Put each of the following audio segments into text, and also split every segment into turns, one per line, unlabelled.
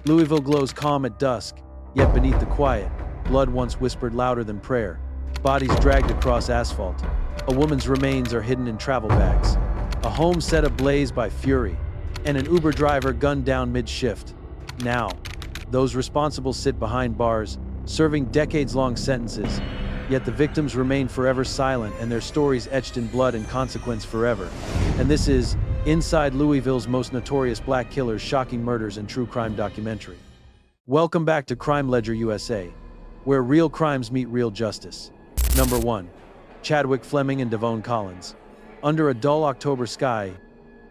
Louisville glows calm at dusk, yet beneath the quiet, blood once whispered louder than prayer. Bodies dragged across asphalt. A woman's remains are hidden in travel bags. A home set ablaze by fury, and an Uber driver gunned down mid-shift. Now, those responsible sit behind bars, serving decades-long sentences, yet the victims remain forever silent and their stories etched in blood and consequence forever. And this is Inside Louisville's Most Notorious Black Killers, Shocking Murders and True Crime Documentary. Welcome back to Crime Ledger USA, where real crimes meet real justice. Number 1. Chadwick, Fleming, and Davone Collins. Under a dull October sky,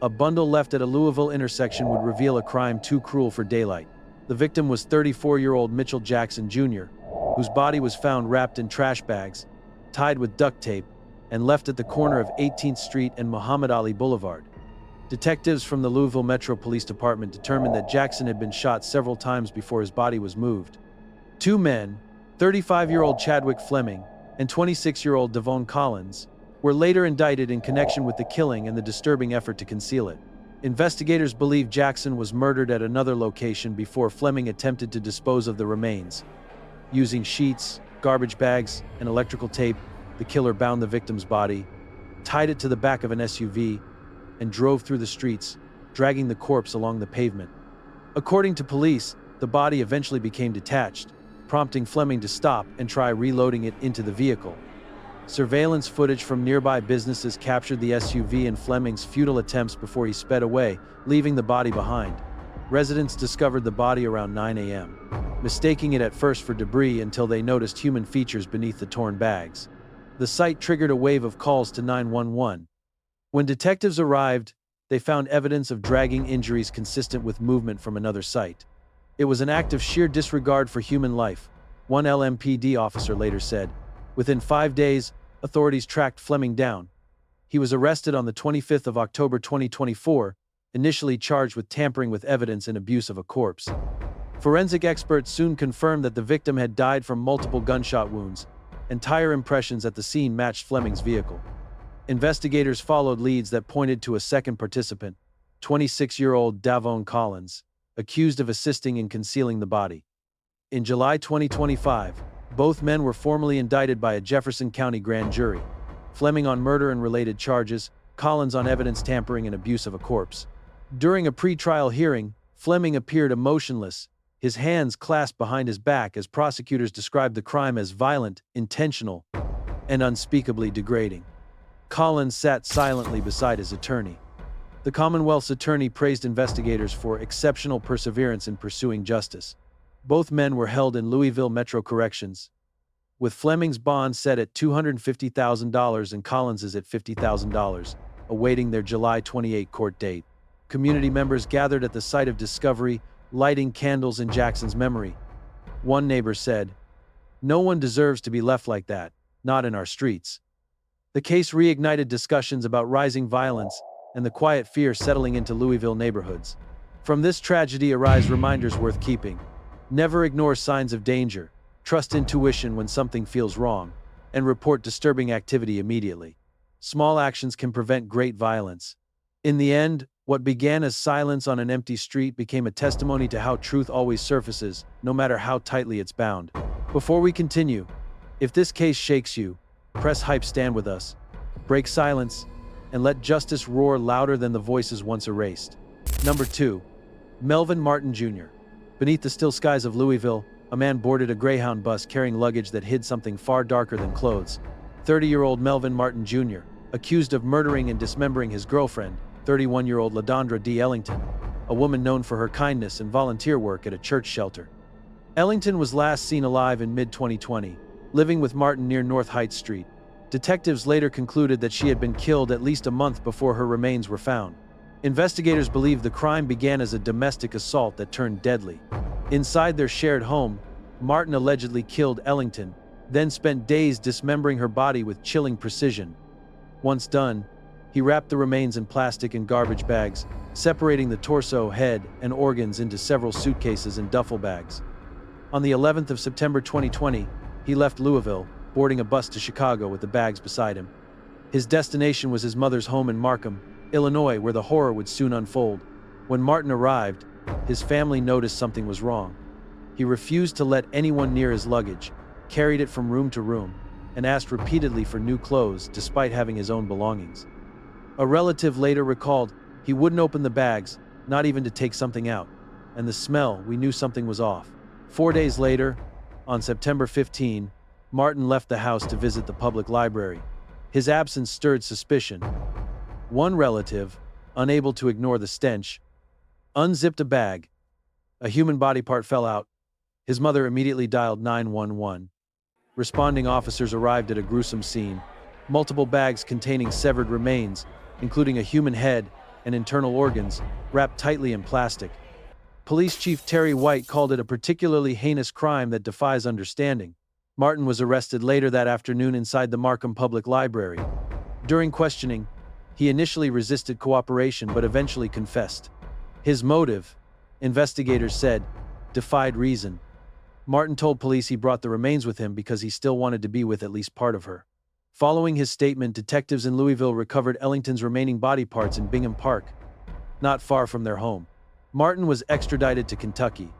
a bundle left at a Louisville intersection would reveal a crime too cruel for daylight. The victim was 34-year-old Mitchell Jackson Jr., whose body was found wrapped in trash bags, tied with duct tape, and left at the corner of 18th Street and Muhammad Ali Boulevard. Detectives from the Louisville Metro Police Department determined that Jackson had been shot several times before his body was moved. Two men, 35-year-old Chadwick Fleming and 26-year-old Davone Collins, were later indicted in connection with the killing and the disturbing effort to conceal it. Investigators believe Jackson was murdered at another location before Fleming attempted to dispose of the remains. Using sheets, garbage bags, and electrical tape, the killer bound the victim's body, tied it to the back of an SUV, and drove through the streets, dragging the corpse along the pavement. According to police, the body eventually became detached, prompting Fleming to stop and try reloading it into the vehicle. Surveillance footage from nearby businesses captured the SUV and Fleming's futile attempts before he sped away, leaving the body behind. Residents discovered the body around 9 a.m., mistaking it at first for debris until they noticed human features beneath the torn bags. The sight triggered a wave of calls to 911. When detectives arrived, they found evidence of dragging injuries consistent with movement from another site. It was an act of sheer disregard for human life, one LMPD officer later said. Within 5 days, authorities tracked Fleming down. He was arrested on the 25th of October 2024, initially charged with tampering with evidence and abuse of a corpse. Forensic experts soon confirmed that the victim had died from multiple gunshot wounds, and tire impressions at the scene matched Fleming's vehicle. Investigators followed leads that pointed to a second participant, 26-year-old Davone Collins, accused of assisting in concealing the body. In July 2025, both men were formally indicted by a Jefferson County grand jury, Fleming on murder and related charges, Collins on evidence tampering and abuse of a corpse. During a pre-trial hearing, Fleming appeared emotionless, his hands clasped behind his back as prosecutors described the crime as violent, intentional, and unspeakably degrading. Collins sat silently beside his attorney. The Commonwealth's attorney praised investigators for exceptional perseverance in pursuing justice. Both men were held in Louisville Metro Corrections, with Fleming's bond set at $250,000 and Collins's at $50,000, awaiting their July 28 court date. Community members gathered at the site of discovery, lighting candles in Jackson's memory. One neighbor said, "No one deserves to be left like that, not in our streets." The case reignited discussions about rising violence and the quiet fear settling into Louisville neighborhoods. From this tragedy arise reminders worth keeping. Never ignore signs of danger, trust intuition when something feels wrong, and report disturbing activity immediately. Small actions can prevent great violence. In the end, what began as silence on an empty street became a testimony to how truth always surfaces, no matter how tightly it's bound. Before we continue, if this case shakes you, press hype, stand with us, break silence, and let justice roar louder than the voices once erased. Number 2. Melvin Martin Jr. Beneath the still skies of Louisville, a man boarded a Greyhound bus carrying luggage that hid something far darker than clothes. 30-year-old Melvin Martin Jr., accused of murdering and dismembering his girlfriend, 31-year-old Larynzo D. Ellington, a woman known for her kindness and volunteer work at a church shelter. Ellington was last seen alive in mid-2020, living with Martin near North Heights Street. Detectives later concluded that she had been killed at least a month before her remains were found. Investigators believe the crime began as a domestic assault that turned deadly. Inside their shared home, Martin allegedly killed Ellington, then spent days dismembering her body with chilling precision. Once done, he wrapped the remains in plastic and garbage bags, separating the torso, head, and organs into several suitcases and duffel bags. On the 11th of September 2020, he left Louisville, boarding a bus to Chicago with the bags beside him. His destination was his mother's home in Markham, Illinois, where the horror would soon unfold. When Martin arrived, his family noticed something was wrong. He refused to let anyone near his luggage, carried it from room to room, and asked repeatedly for new clothes despite having his own belongings. A relative later recalled he wouldn't open the bags, not even to take something out, and the smell, we knew something was off. 4 days later, on September 15, Martin left the house to visit the public library. His absence stirred suspicion. One relative, unable to ignore the stench, unzipped a bag. A human body part fell out. His mother immediately dialed 911. Responding officers arrived at a gruesome scene. Multiple bags containing severed remains, including a human head and internal organs, wrapped tightly in plastic. Police Chief Terry White called it a particularly heinous crime that defies understanding. Martin was arrested later that afternoon inside the Markham Public Library. During questioning, he initially resisted cooperation but eventually confessed. His motive, investigators said, defied reason. Martin told police he brought the remains with him because he still wanted to be with at least part of her. Following his statement, detectives in Louisville recovered Ellington's remaining body parts in Bingham Park, not far from their home. Martin was extradited to Kentucky,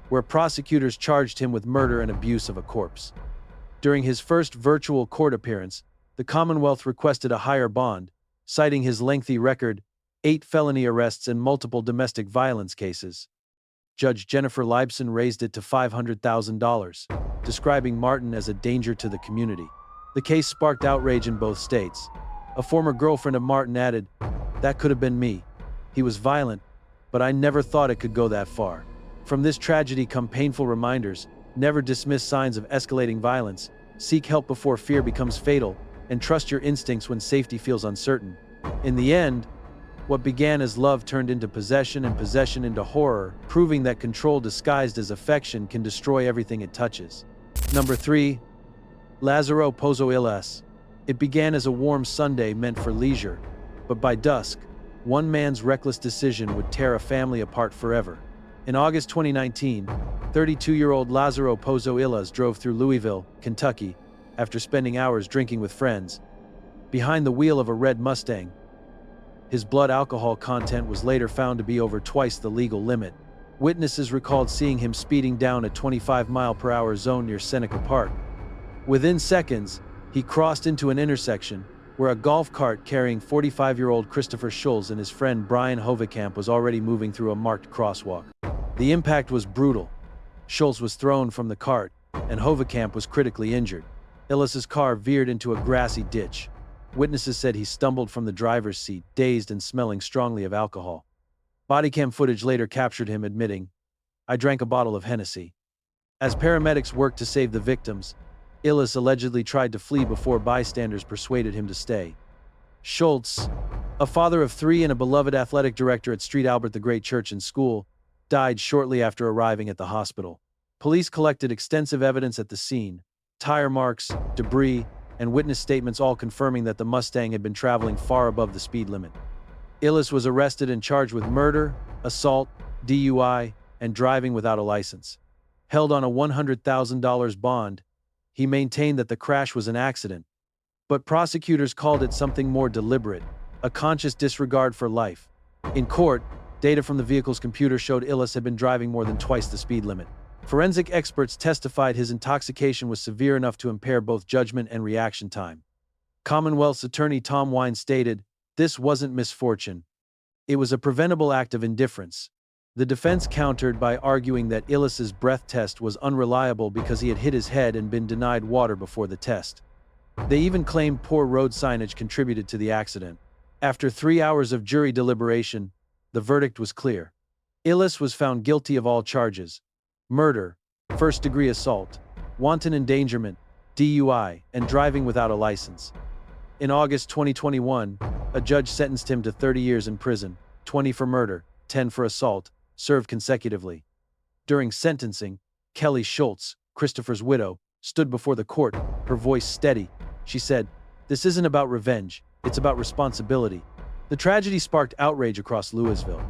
where prosecutors charged him with murder and abuse of a corpse. During his first virtual court appearance, the Commonwealth requested a higher bond, citing his lengthy record, 8 felony arrests and multiple domestic violence cases. Judge Jennifer Leibson raised it to $500,000, describing Martin as a danger to the community. The case sparked outrage in both states. A former girlfriend of Martin added, "That could have been me. He was violent, but I never thought it could go that far." From this tragedy come painful reminders: never dismiss signs of escalating violence, seek help before fear becomes fatal, and trust your instincts when safety feels uncertain. In the end, what began as love turned into possession and possession into horror, proving that control disguised as affection can destroy everything it touches. Number 3. Lazaro Pozo Illes. It began as a warm Sunday meant for leisure, but by dusk, one man's reckless decision would tear a family apart forever. In August 2019, 32-year-old Lazaro Pozo Illes drove through Louisville, Kentucky, after spending hours drinking with friends, behind the wheel of a red Mustang. His blood alcohol content was later found to be over twice the legal limit. Witnesses recalled seeing him speeding down a 25-mile-per-hour zone near Seneca Park. Within seconds, he crossed into an intersection where a golf cart carrying 45-year-old Christopher Schulz and his friend Brian Hovekamp was already moving through a marked crosswalk. The impact was brutal. Schulz was thrown from the cart, and Hovekamp was critically injured. Illes' car veered into a grassy ditch. Witnesses said he stumbled from the driver's seat, dazed and smelling strongly of alcohol. Bodycam footage later captured him admitting, "I drank a bottle of Hennessy." As paramedics worked to save the victims, Illes allegedly tried to flee before bystanders persuaded him to stay. Schulz, a father of 3 and a beloved athletic director at St. Albert the Great Church and School, died shortly after arriving at the hospital. Police collected extensive evidence at the scene: tire marks, debris, and witness statements, all confirming that the Mustang had been traveling far above the speed limit. Illes was arrested and charged with murder, assault, DUI, and driving without a license. Held on a $100,000 bond, he maintained that the crash was an accident, but prosecutors called it something more deliberate, a conscious disregard for life. In court, data from the vehicle's computer showed Illes had been driving more than twice the speed limit. Forensic experts testified his intoxication was severe enough to impair both judgment and reaction time. Commonwealth's attorney Tom Wine stated, "This wasn't misfortune. It was a preventable act of indifference." The defense countered by arguing that Illes' breath test was unreliable because he had hit his head and been denied water before the test. They even claimed poor road signage contributed to the accident. After 3 hours of jury deliberation, the verdict was clear. Illes was found guilty of all charges: murder, first-degree assault, wanton endangerment, DUI, and driving without a license. In August 2021, a judge sentenced him to 30 years in prison, 20 for murder, 10 for assault, served consecutively. During sentencing, Kelly Schulz, Christopher's widow, stood before the court, her voice steady. She said, "This isn't about revenge, it's about responsibility." The tragedy sparked outrage across Louisville.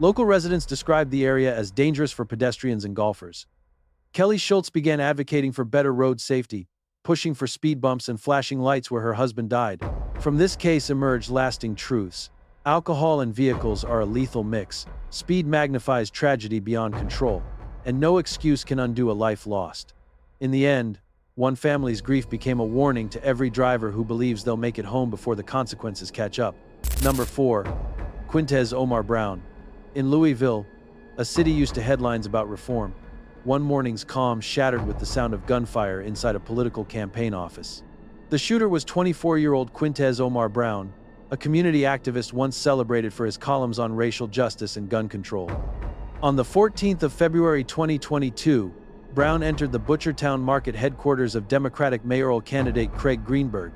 Local residents described the area as dangerous for pedestrians and golfers. Kelly Schulz began advocating for better road safety, pushing for speed bumps and flashing lights where her husband died. From this case emerged lasting truths. Alcohol and vehicles are a lethal mix. Speed magnifies tragedy beyond control, and no excuse can undo a life lost. In the end, one family's grief became a warning to every driver who believes they'll make it home before the consequences catch up. Number 4. Quintez Omar Brown. In Louisville, a city used to headlines about reform, one morning's calm shattered with the sound of gunfire inside a political campaign office. The shooter was 24-year-old Quintez Omar Brown, a community activist once celebrated for his columns on racial justice and gun control. On the 14th of February 2022, Brown entered the Butchertown Market headquarters of Democratic mayoral candidate Craig Greenberg.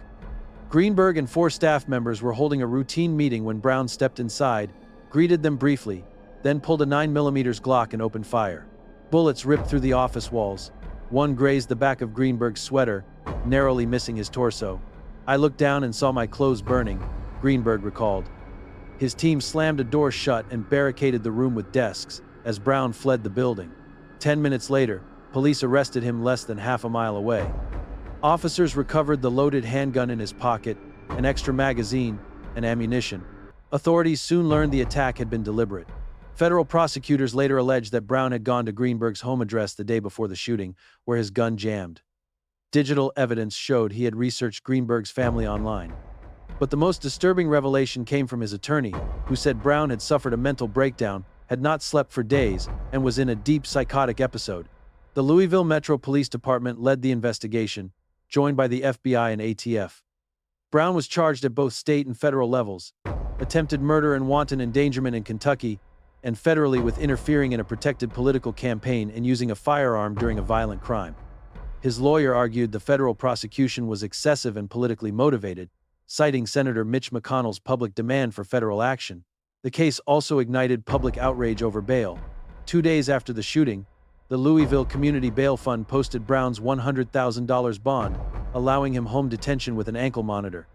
Greenberg and 4 staff members were holding a routine meeting when Brown stepped inside, greeted them briefly, then pulled a 9mm Glock and opened fire. Bullets ripped through the office walls. One grazed the back of Greenberg's sweater, narrowly missing his torso. "I looked down and saw my clothes burning," Greenberg recalled. His team slammed a door shut and barricaded the room with desks as Brown fled the building. 10 minutes later, police arrested him less than half a mile away. Officers recovered the loaded handgun in his pocket, an extra magazine, and ammunition. Authorities soon learned the attack had been deliberate. Federal prosecutors later alleged that Brown had gone to Greenberg's home address the day before the shooting, where his gun jammed. Digital evidence showed he had researched Greenberg's family online. But the most disturbing revelation came from his attorney, who said Brown had suffered a mental breakdown, had not slept for days, and was in a deep psychotic episode. The Louisville Metro Police Department led the investigation, joined by the FBI and ATF. Brown was charged at both state and federal levels, attempted murder and wanton endangerment in Kentucky, and federally with interfering in a protected political campaign and using a firearm during a violent crime. His lawyer argued the federal prosecution was excessive and politically motivated, citing Senator Mitch McConnell's public demand for federal action. The case also ignited public outrage over bail. 2 days after the shooting, the Louisville Community Bail Fund posted Brown's $100,000 bond, allowing him home detention with an ankle monitor.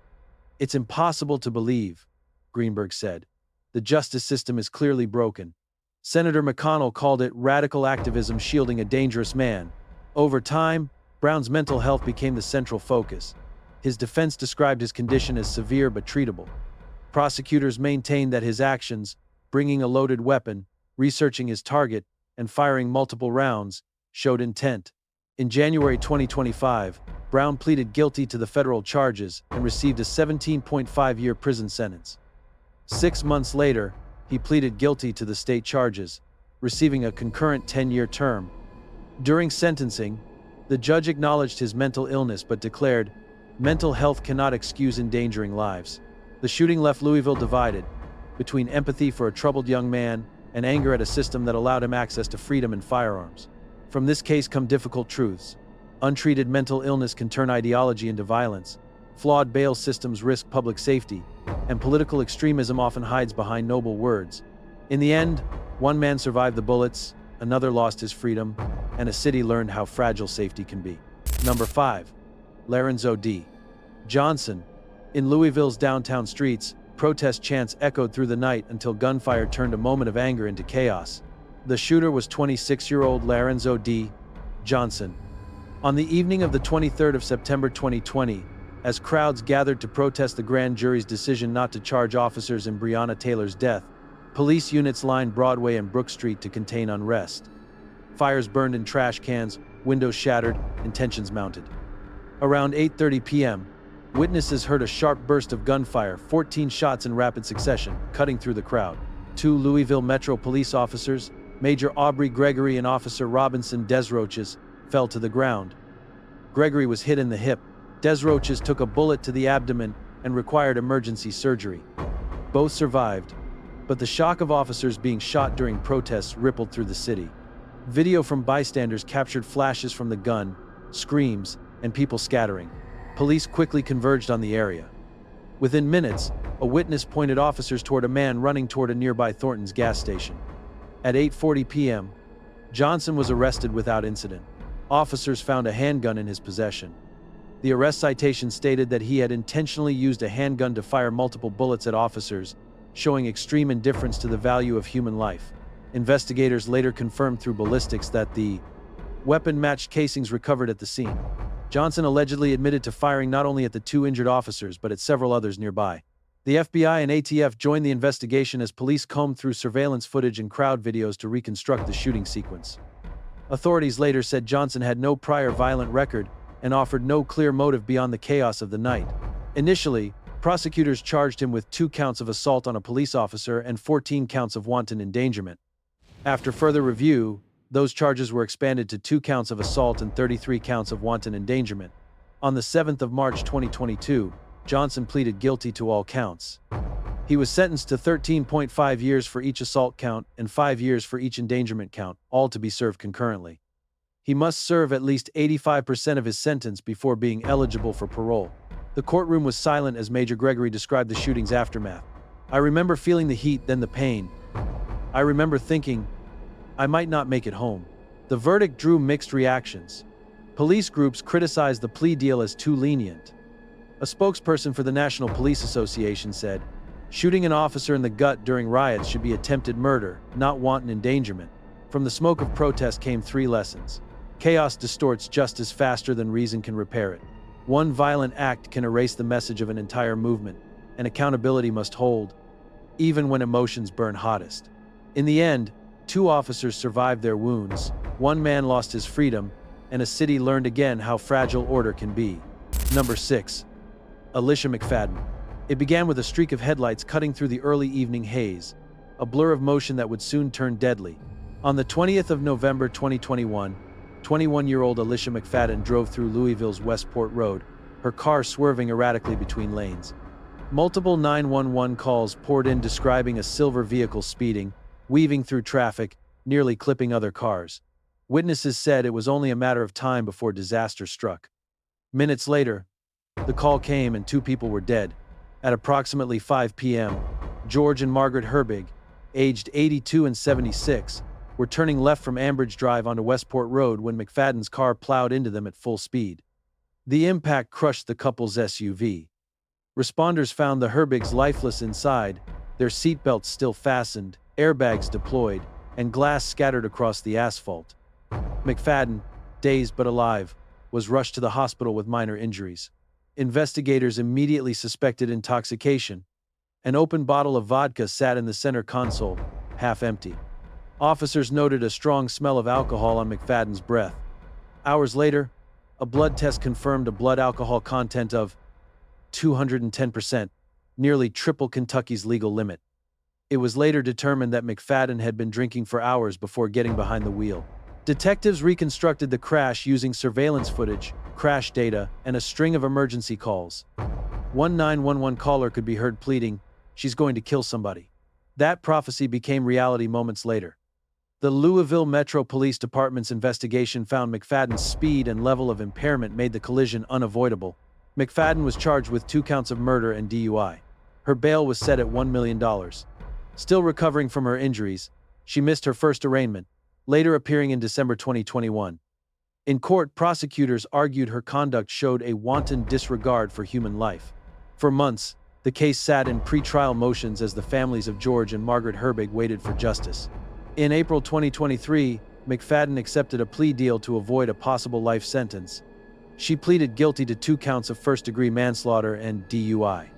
"It's impossible to believe," Greenberg said. "The justice system is clearly broken." Senator McConnell called it radical activism shielding a dangerous man. Over time, Brown's mental health became the central focus. His defense described his condition as severe but treatable. Prosecutors maintained that his actions, bringing a loaded weapon, researching his target, and firing multiple rounds, showed intent. In January 2025, Brown pleaded guilty to the federal charges and received a 17.5-year prison sentence. 6 months later, he pleaded guilty to the state charges, receiving a concurrent 10-year term. During sentencing, the judge acknowledged his mental illness but declared, "Mental health cannot excuse endangering lives." The shooting left Louisville divided, between empathy for a troubled young man and anger at a system that allowed him access to freedom and firearms. From this case come difficult truths. Untreated mental illness can turn ideology into violence, flawed bail systems risk public safety, and political extremism often hides behind noble words. In the end, one man survived the bullets, another lost his freedom, and a city learned how fragile safety can be. Number 5. Larynzo D. Johnson. In Louisville's downtown streets, protest chants echoed through the night until gunfire turned a moment of anger into chaos. The shooter was 26-year-old Larynzo D. Johnson. On the evening of the 23rd of September 2020, as crowds gathered to protest the grand jury's decision not to charge officers in Breonna Taylor's death, police units lined Broadway and Brook Street to contain unrest. Fires burned in trash cans, windows shattered, and tensions mounted. Around 8:30 p.m., witnesses heard a sharp burst of gunfire, 14 shots in rapid succession, cutting through the crowd. 2 Louisville Metro police officers, Major Aubrey Gregory and Officer Robinson Desroches, fell to the ground. Gregory was hit in the hip. Desroches took a bullet to the abdomen and required emergency surgery. Both survived, but the shock of officers being shot during protests rippled through the city. Video from bystanders captured flashes from the gun, screams, and people scattering. Police quickly converged on the area. Within minutes, a witness pointed officers toward a man running toward a nearby Thornton's gas station. At 8:40 p.m., Johnson was arrested without incident. Officers found a handgun in his possession. The arrest citation stated that he had intentionally used a handgun to fire multiple bullets at officers, showing extreme indifference to the value of human life. Investigators later confirmed through ballistics that the weapon matched casings recovered at the scene. Johnson allegedly admitted to firing not only at the 2 injured officers but at several others nearby. The FBI and ATF joined the investigation as police combed through surveillance footage and crowd videos to reconstruct the shooting sequence. Authorities later said Johnson had no prior violent record and offered no clear motive beyond the chaos of the night. Initially, prosecutors charged him with 2 counts of assault on a police officer and 14 counts of wanton endangerment. After further review, those charges were expanded to 2 counts of assault and 33 counts of wanton endangerment. On the 7th of March 2022, Johnson pleaded guilty to all counts. He was sentenced to 13.5 years for each assault count and 5 years for each endangerment count, all to be served concurrently. He must serve at least 85% of his sentence before being eligible for parole. The courtroom was silent as Major Gregory described the shooting's aftermath. "I remember feeling the heat, then the pain. I remember thinking, I might not make it home." The verdict drew mixed reactions. Police groups criticized the plea deal as too lenient. A spokesperson for the National Police Association said, "Shooting an officer in the gut during riots should be attempted murder, not wanton endangerment." From the smoke of protest came 3 lessons. Chaos distorts justice faster than reason can repair it. One violent act can erase the message of an entire movement, and accountability must hold, even when emotions burn hottest. In the end, 2 officers survived their wounds, 1 man lost his freedom, and a city learned again how fragile order can be. Number 6. Alyssha McFadden. It began with a streak of headlights cutting through the early evening haze, a blur of motion that would soon turn deadly. On the 20th of November 2021, 21-year-old Alyssha McFadden drove through Louisville's Westport Road, her car swerving erratically between lanes. Multiple 911 calls poured in describing a silver vehicle speeding, weaving through traffic, nearly clipping other cars. Witnesses said it was only a matter of time before disaster struck. Minutes later, the call came and 2 people were dead. At approximately 5 p.m., George and Margaret Herbig, aged 82 and 76, were turning left from Ambridge Drive onto Westport Road when McFadden's car plowed into them at full speed. The impact crushed the couple's SUV. Responders found the Herbigs lifeless inside, their seatbelts still fastened, airbags deployed, and glass scattered across the asphalt. McFadden, dazed but alive, was rushed to the hospital with minor injuries. Investigators immediately suspected intoxication. An open bottle of vodka sat in the center console, half empty. Officers noted a strong smell of alcohol on McFadden's breath. Hours later, a blood test confirmed a blood alcohol content of 210%, nearly triple Kentucky's legal limit. It was later determined that McFadden had been drinking for hours before getting behind the wheel. Detectives reconstructed the crash using surveillance footage, crash data, and a string of emergency calls. One 911 caller could be heard pleading, "She's going to kill somebody." That prophecy became reality moments later. The Louisville Metro Police Department's investigation found McFadden's speed and level of impairment made the collision unavoidable. McFadden was charged with 2 counts of murder and DUI. Her bail was set at $1 million. Still recovering from her injuries, she missed her first arraignment, later appearing in December 2021. In court, prosecutors argued her conduct showed a wanton disregard for human life. For months, the case sat in pre-trial motions as the families of George and Margaret Herbig waited for justice. In April 2023, McFadden accepted a plea deal to avoid a possible life sentence. She pleaded guilty to 2 counts of first-degree manslaughter and DUI.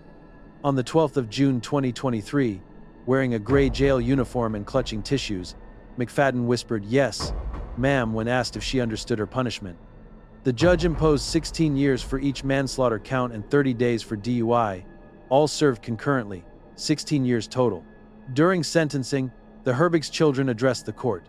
On the 12th of June 2023, wearing a gray jail uniform and clutching tissues, McFadden whispered, "Yes, ma'am," when asked if she understood her punishment. The judge imposed 16 years for each manslaughter count and 30 days for DUI, all served concurrently, 16 years total. During sentencing, the Herbigs' children addressed the court.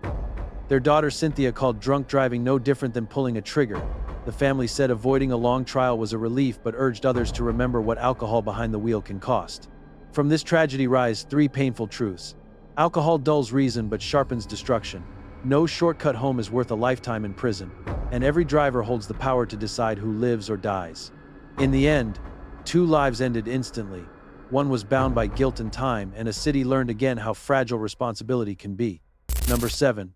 Their daughter Cynthia called drunk driving no different than pulling a trigger. The family said avoiding a long trial was a relief but urged others to remember what alcohol behind the wheel can cost. From this tragedy rise 3 painful truths. Alcohol dulls reason but sharpens destruction. No shortcut home is worth a lifetime in prison, and every driver holds the power to decide who lives or dies. In the end, 2 lives ended instantly. One was bound by guilt and time, and a city learned again how fragile responsibility can be. Number 7.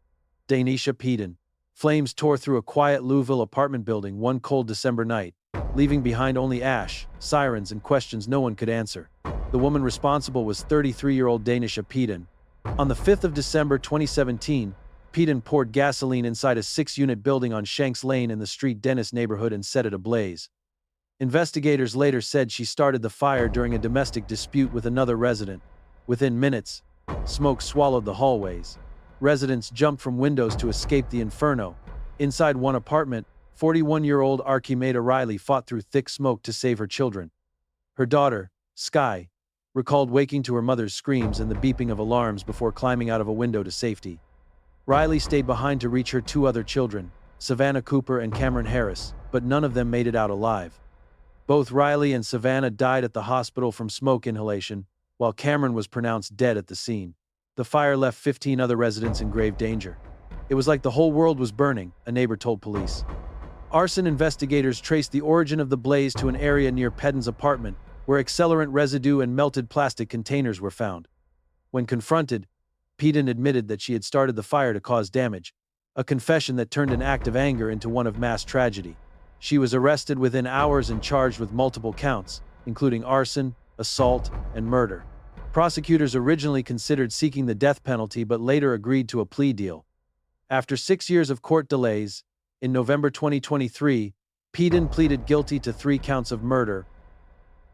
Danesha Peden. Flames tore through a quiet Louisville apartment building one cold December night, leaving behind only ash, sirens, and questions no one could answer. The woman responsible was 33-year-old Danesha Peden. On the 5th of December 2017, Peden poured gasoline inside a 6-unit building on Shanks Lane in the Street Dennis neighborhood and set it ablaze. Investigators later said she started the fire during a domestic dispute with another resident. Within minutes, smoke swallowed the hallways. Residents jumped from windows to escape the inferno. Inside one apartment, 41-year-old Archimeda Riley fought through thick smoke to save her children. Her daughter, Sky, recalled waking to her mother's screams and the beeping of alarms before climbing out of a window to safety. Riley stayed behind to reach her two other children, Savannah Cooper and Cameron Harris, but none of them made it out alive. Both Riley and Savannah died at the hospital from smoke inhalation, while Cameron was pronounced dead at the scene. The fire left 15 other residents in grave danger. It was like the whole world was burning, a neighbor told police. Arson investigators traced the origin of the blaze to an area near Peden's apartment, where accelerant residue and melted plastic containers were found. When confronted, Peden admitted that she had started the fire to cause damage, a confession that turned an act of anger into one of mass tragedy. She was arrested within hours and charged with multiple counts, including arson, assault, and murder. Prosecutors originally considered seeking the death penalty but later agreed to a plea deal. After 6 years of court delays, in November 2023, Peden pleaded guilty to 3 counts of murder,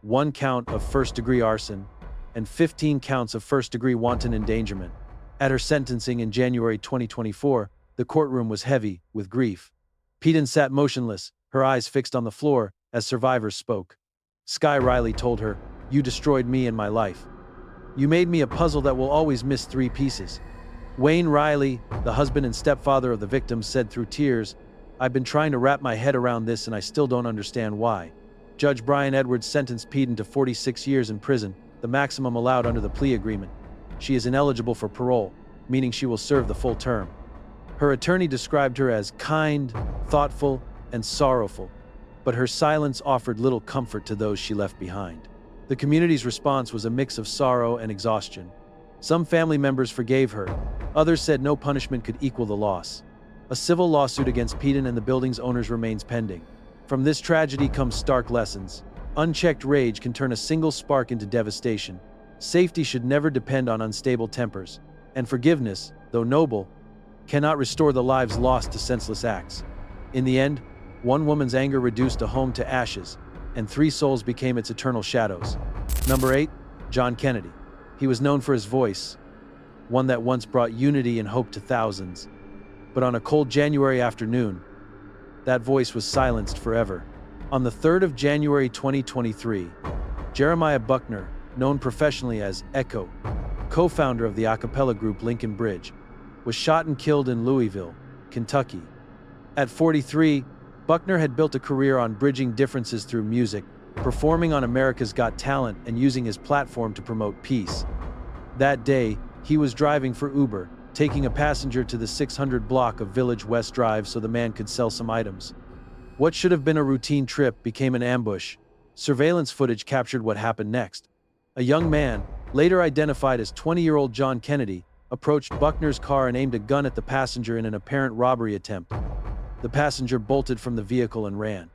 1 count of first-degree arson, and 15 counts of first-degree wanton endangerment. At her sentencing in January 2024, the courtroom was heavy with grief. Peden sat motionless, her eyes fixed on the floor, as survivors spoke. Sky Riley told her, "You destroyed me and my life. You made me a puzzle that will always miss 3 pieces." Wayne Riley, the husband and stepfather of the victims, said through tears, "I've been trying to wrap my head around this and I still don't understand why." Judge Brian Edwards sentenced Peden to 46 years in prison, the maximum allowed under the plea agreement. She is ineligible for parole, meaning she will serve the full term. Her attorney described her as kind, thoughtful, and sorrowful, but her silence offered little comfort to those she left behind. The community's response was a mix of sorrow and exhaustion. Some family members forgave her, others said no punishment could equal the loss. A civil lawsuit against Peden and the building's owners remains pending. From this tragedy comes stark lessons. Unchecked rage can turn a single spark into devastation. Safety should never depend on unstable tempers. And forgiveness, though noble, cannot restore the lives lost to senseless acts. In the end, one woman's anger reduced a home to ashes, and 3 souls became its eternal shadows. Number 8, John Kennedy. He was known for his voice, one that once brought unity and hope to thousands. But on a cold January afternoon, that voice was silenced forever. On the 3rd of January 2023, Jeremiah Buckner, known professionally as Echo, co-founder of the a cappella group Lincoln Bridge, was shot and killed in Louisville, Kentucky. At 43, Buckner had built a career on bridging differences through music, performing on America's Got Talent and using his platform to promote peace. That day, he was driving for Uber, taking a passenger to the 600 block of Village West Drive so the man could sell some items. What should have been a routine trip became an ambush. Surveillance footage captured what happened next. A young man, later identified as 20-year-old John Kennedy, approached Buckner's car and aimed a gun at the passenger in an apparent robbery attempt. The passenger bolted from the vehicle and ran.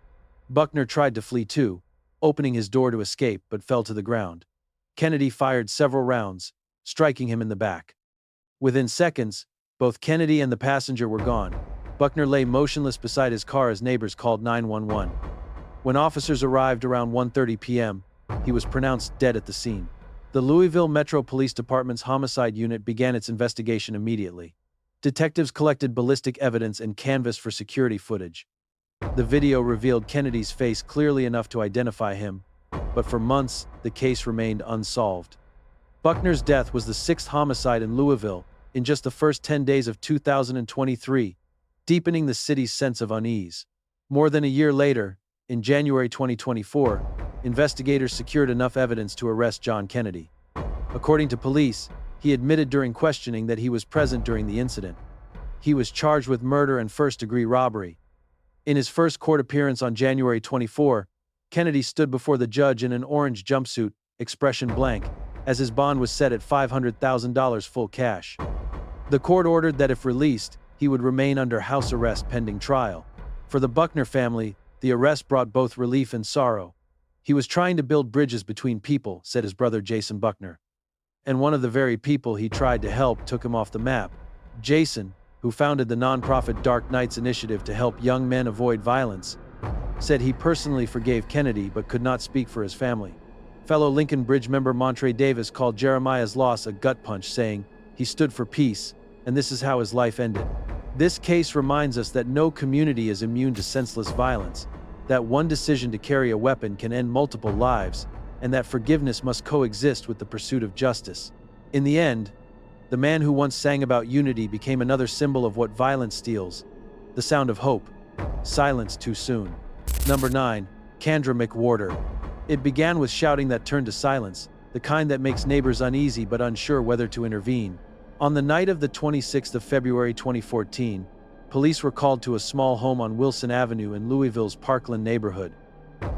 Buckner tried to flee too, opening his door to escape but fell to the ground. Kennedy fired several rounds, striking him in the back. Within seconds, both Kennedy and the passenger were gone. Buckner lay motionless beside his car as neighbors called 911. When officers arrived around 1:30 p.m., he was pronounced dead at the scene. The Louisville Metro Police Department's homicide unit began its investigation immediately. Detectives collected ballistic evidence and canvassed for security footage. The video revealed Kennedy's face clearly enough to identify him, but for months, the case remained unsolved. Buckner's death was the 6th homicide in Louisville in just the first 10 days of 2023, deepening the city's sense of unease. More than a year later, in January 2024, investigators secured enough evidence to arrest John Kennedy. According to police, he admitted during questioning that he was present during the incident. He was charged with murder and first-degree robbery. In his first court appearance on January 24, Kennedy stood before the judge in an orange jumpsuit, expression blank, as his bond was set at $500,000 full cash. The court ordered that if released, he would remain under house arrest pending trial. For the Buckner family, the arrest brought both relief and sorrow. He was trying to build bridges between people, said his brother Jason Buckner. And one of the very people he tried to help took him off the map. Jason, who founded the nonprofit Dark Nights Initiative to help young men avoid violence, said he personally forgave Kennedy but could not speak for his family. Fellow Lincoln Bridge member Montre Davis called Jeremiah's loss a gut punch, saying, "He stood for peace, and this is how his life ended." This case reminds us that no community is immune to senseless violence, that one decision to carry a weapon can end multiple lives, and that forgiveness must coexist with the pursuit of justice. In the end, the man who once sang about unity became another symbol of what violence steals: the sound of hope, silenced too soon. Number 9. Candra McWhorter. It began with shouting that turned to silence, the kind that makes neighbors uneasy but unsure whether to intervene. On the night of the 26th of February 2014, police were called to a small home on Wilson Avenue in Louisville's Parkland neighborhood.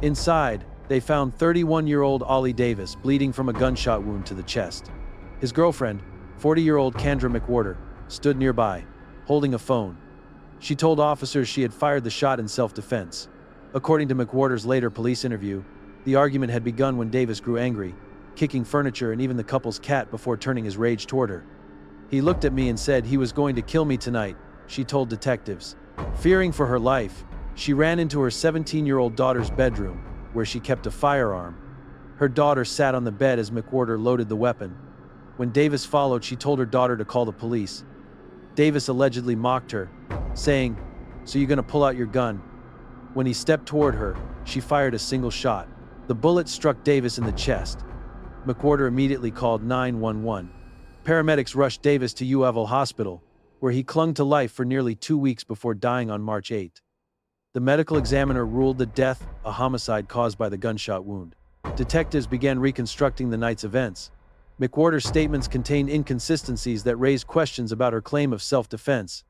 Inside, they found 31-year-old Ollie Davis bleeding from a gunshot wound to the chest. His girlfriend, 40-year-old Candra McWhorter, stood nearby, holding a phone. She told officers she had fired the shot in self-defense. According to McWhorter's later police interview, the argument had begun when Davis grew angry, kicking furniture and even the couple's cat before turning his rage toward her. "He looked at me and said he was going to kill me tonight," she told detectives. Fearing for her life, she ran into her 17-year-old daughter's bedroom, where she kept a firearm. Her daughter sat on the bed as McWhorter loaded the weapon. When Davis followed, she told her daughter to call the police. Davis allegedly mocked her, saying, "So you're gonna pull out your gun?" When he stepped toward her, she fired a single shot. The bullet struck Davis in the chest. McWhorter immediately called 911. Paramedics rushed Davis to Louisville Hospital, where he clung to life for nearly 2 weeks before dying on March 8. The medical examiner ruled the death a homicide caused by the gunshot wound. Detectives began reconstructing the night's events. McWhorter's statements contained inconsistencies that raised questions about her claim of self-defense.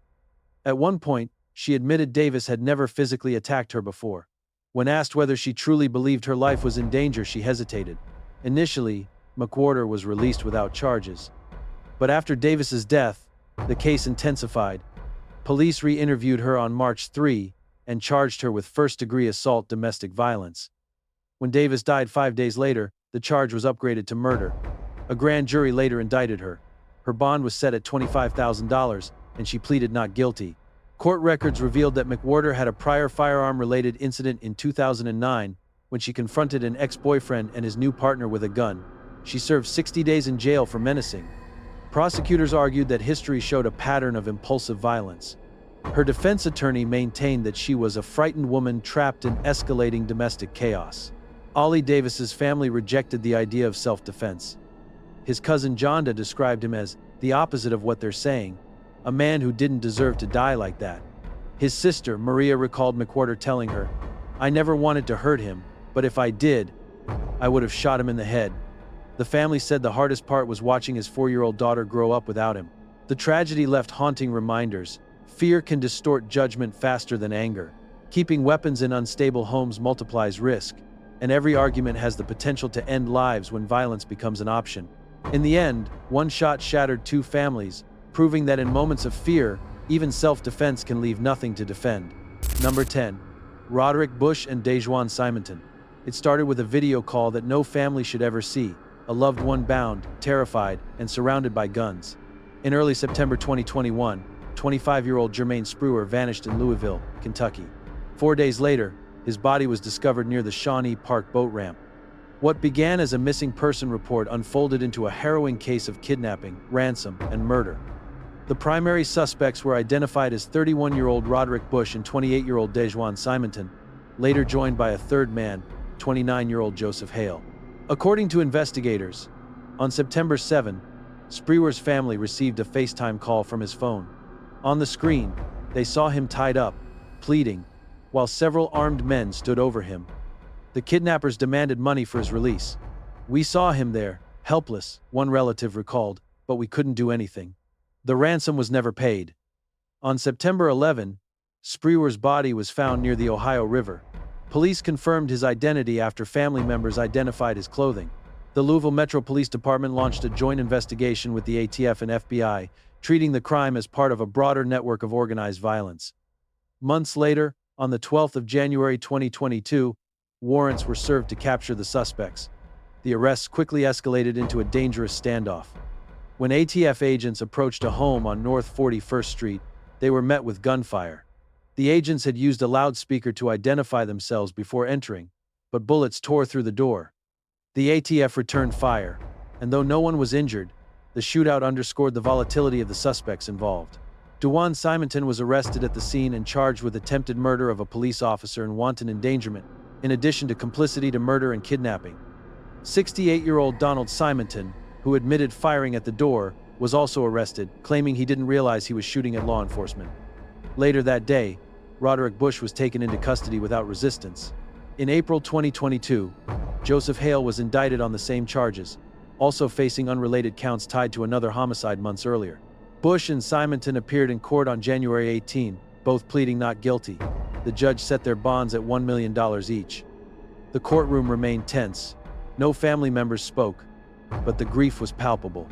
At one point, she admitted Davis had never physically attacked her before. When asked whether she truly believed her life was in danger, she hesitated. Initially, McWhorter was released without charges. But after Davis's death, the case intensified. Police re-interviewed her on March 3 and charged her with first-degree assault domestic violence. When Davis died 5 days later, the charge was upgraded to murder. A grand jury later indicted her. Her bond was set at $25,000, and she pleaded not guilty. Court records revealed that McWhorter had a prior firearm-related incident in 2009 when she confronted an ex-boyfriend and his new partner with a gun. She served 60 days in jail for menacing. Prosecutors argued that history showed a pattern of impulsive violence. Her defense attorney maintained that she was a frightened woman trapped in escalating domestic chaos. Ollie Davis's family rejected the idea of self-defense. His cousin Jonda described him as the opposite of what they're saying, a man who didn't deserve to die like that. His sister, Maria, recalled McWhorter telling her, "I never wanted to hurt him, but if I did, I would have shot him in the head." The family said the hardest part was watching his 4-year-old daughter grow up without him. The tragedy left haunting reminders. Fear can distort judgment faster than anger. Keeping weapons in unstable homes multiplies risk, and every argument has the potential to end lives when violence becomes an option. In the end, one shot shattered 2 families, proving that in moments of fear, even self-defense can leave nothing to defend. Number 10. Roderick Bush and Dejuan Simonton. It started with a video call that no family should ever see, a loved one bound, terrified, and surrounded by guns. In early September 2021, 25-year-old Jermaine Spreuer vanished in Louisville, Kentucky. 4 days later, his body was discovered near the Shawnee Park boat ramp. What began as a missing person report unfolded into a harrowing case of kidnapping, ransom, and murder. The primary suspects were identified as 31-year-old Roderick Bush and 28-year-old Dejuan Simonton, later joined by a third man, 29-year-old Joseph Hale. According to investigators, on September 7, Spreuer's family received a FaceTime call from his phone. On the screen, they saw him tied up, pleading, while several armed men stood over him. The kidnappers demanded money for his release. "We saw him there, helpless," one relative recalled, "but we couldn't do anything." The ransom was never paid. On September 11, Spreuer's body was found near the Ohio River. Police confirmed his identity after family members identified his clothing. The Louisville Metro Police Department launched a joint investigation with the ATF and FBI, treating the crime as part of a broader network of organized violence. Months later, on the 12th of January 2022, warrants were served to capture the suspects. The arrests quickly escalated into a dangerous standoff. When ATF agents approached a home on North 41st Street, they were met with gunfire. The agents had used a loudspeaker to identify themselves before entering, but bullets tore through the door. The ATF returned fire, and though no one was injured, the shootout underscored the volatility of the suspects involved. Dejuan Simonton was arrested at the scene and charged with attempted murder of a police officer and wanton endangerment, in addition to complicity to murder and kidnapping. 68-year-old Donald Simonton, who admitted firing at the door, was also arrested, claiming he didn't realize he was shooting at law enforcement. Later that day, Roderick Bush was taken into custody without resistance. In April 2022, Joseph Hale was indicted on the same charges, also facing unrelated counts tied to another homicide months earlier. Bush and Simonton appeared in court on January 18, both pleading not guilty. The judge set their bonds at $1 million each. The courtroom remained tense. No family members spoke, but the grief was palpable.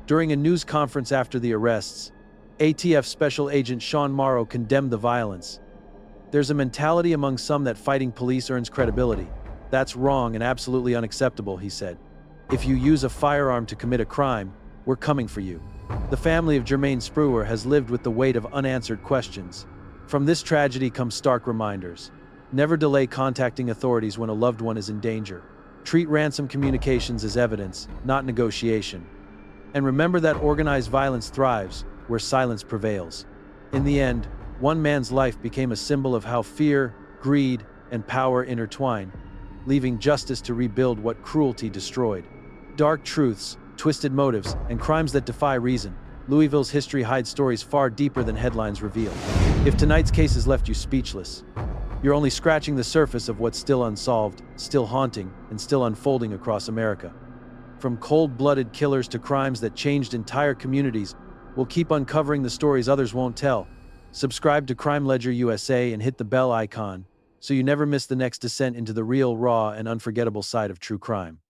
During a news conference after the arrests, ATF Special Agent Sean Morrow condemned the violence. "There's a mentality among some that fighting police earns credibility. That's wrong and absolutely unacceptable," he said. "If you use a firearm to commit a crime, we're coming for you." The family of Jermaine Spruer has lived with the weight of unanswered questions. From this tragedy come stark reminders. Never delay contacting authorities when a loved one is in danger. Treat ransom communications as evidence, not negotiation. And remember that organized violence thrives where silence prevails. In the end, one man's life became a symbol of how fear, greed, and power intertwine, leaving justice to rebuild what cruelty destroyed. Dark truths, twisted motives, and crimes that defy reason. Louisville's history hides stories far deeper than headlines reveal. If tonight's case has left you speechless, you're only scratching the surface of what's still unsolved, still haunting, and still unfolding across America. From cold-blooded killers to crimes that changed entire communities, we'll keep uncovering the stories others won't tell. Subscribe to Crime Ledger USA and hit the bell icon so you never miss the next descent into the real, raw, and unforgettable side of true crime.